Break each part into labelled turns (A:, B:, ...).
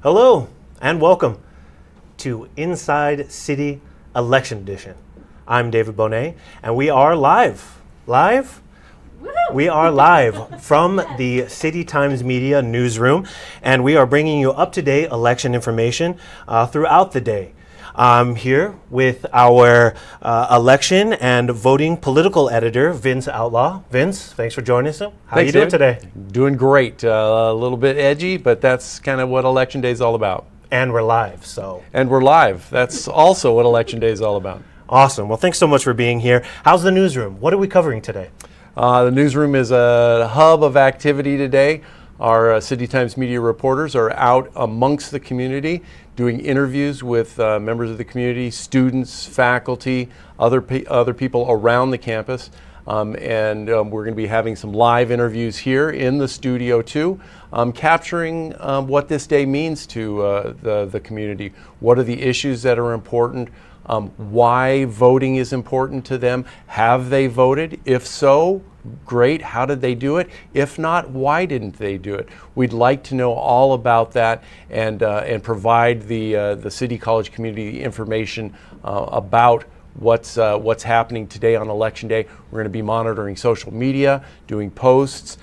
A: Hello and welcome to Inside City Election Edition. I'm David Bonet and we are live. We are live from the City Times Media newsroom, and we are bringing you up-to-date election information throughout the day. I'm here with our election and voting political editor, Vince Outlaw. Vince, thanks for joining us. How are you doing today?
B: Doing great. A little bit edgy, but that's kind of what Election Day is all about.
A: And we're live, so.
B: And we're live. That's also what Election Day is all about.
A: Awesome. Well, thanks so much for being here. How's the newsroom? What are we covering today?
B: The newsroom is a hub of activity today. Our City Times media reporters are out amongst the community doing interviews with members of the community, students, faculty, other people around the campus. And we're going to be having some live interviews here in the studio too, capturing what this day means to the community. What are the issues that are important? Why voting is important to them. Have they voted? If so, great. How did they do it? If not, why didn't they do it? We'd like to know all about that and provide the City College community information about what's happening today on Election Day. We're going to be monitoring social media, doing posts.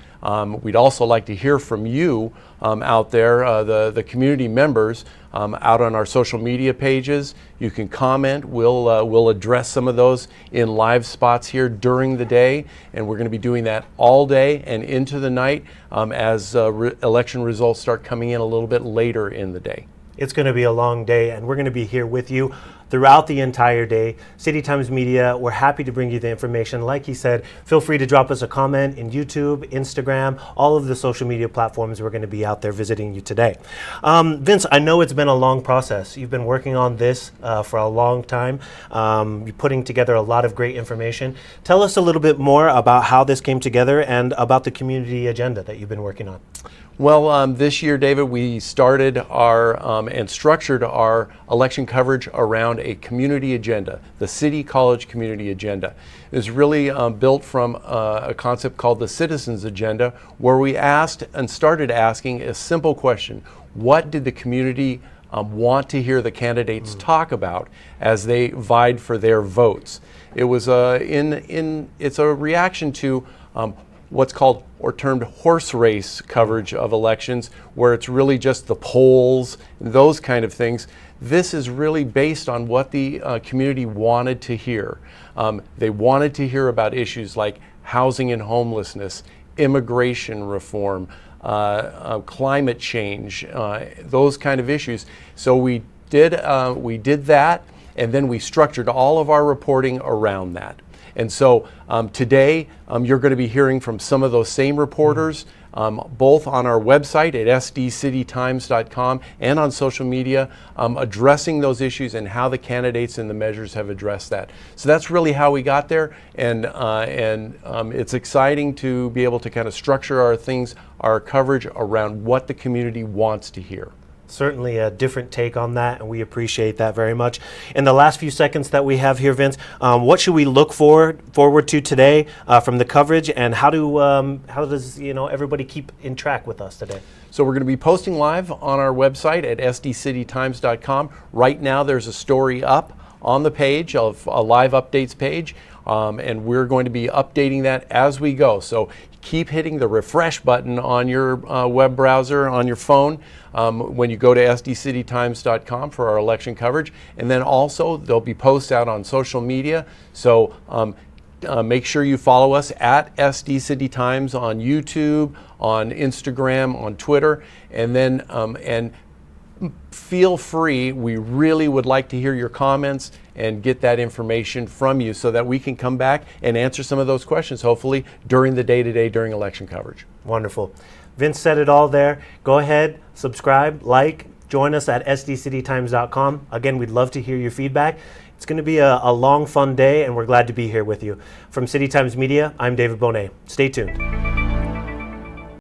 B: We'd also like to hear from you out there, the community members out on our social media pages. You can comment. We'll address some of those in live spots here during the day, and we're going to be doing that all day and into the night as election results start coming in a little bit later in the day.
A: It's going to be a long day, and we're going to be here with you throughout the entire day. City Times Media, we're happy to bring you the information. Like he said, feel free to drop us a comment in YouTube, Instagram, all of the social media platforms. We're going to be out there visiting you today. Vince, I know it's been a long process. You've been working on this for a long time. You're putting together a lot of great information. Tell us a little bit more about how this came together and about the community agenda that you've been working on.
B: Well, this year, David, we started our and structured our election coverage around a community agenda, the City College Community Agenda. It was really built from a concept called the Citizens Agenda, where we asked and started asking a simple question: what did the community want to hear the candidates talk about as they vied for their votes? It was it's a reaction to what's called or termed horse race coverage of elections, where it's really just the polls, those kind of things. This is really based on what the community wanted to hear. They wanted to hear about issues like housing and homelessness, immigration reform, climate change, those kind of issues. So we did that, and then we structured all of our reporting around that. And so today you're going to be hearing from some of those same reporters, both on our website at sdcitytimes.com and on social media, addressing those issues and how the candidates and the measures have addressed that. So that's really how we got there, and it's exciting to be able to kind of structure our coverage around what the community wants to hear.
A: Certainly a different take on that, and we appreciate that very much. In the last few seconds that we have here, Vince, what should we look forward to today from the coverage, and how does everybody keep in track with us today?
B: So we're going to be posting live on our website at sdcitytimes.com. Right now there's a story up on the page, of a live updates page, and we're going to be updating that as we go. So keep hitting the refresh button on your web browser, on your phone, when you go to sdcitytimes.com for our election coverage. And then also there'll be posts out on social media. So make sure you follow us at SD City Times on YouTube, on Instagram, on Twitter, and then feel free. We really would like to hear your comments and get that information from you so that we can come back and answer some of those questions, hopefully, during the day today, during election coverage.
A: Wonderful. Vince said it all there. Go ahead, subscribe, like, join us at sdcitytimes.com. Again, we'd love to hear your feedback. It's going to be a long, fun day, and we're glad to be here with you. From City Times Media, I'm David Bonet. Stay tuned.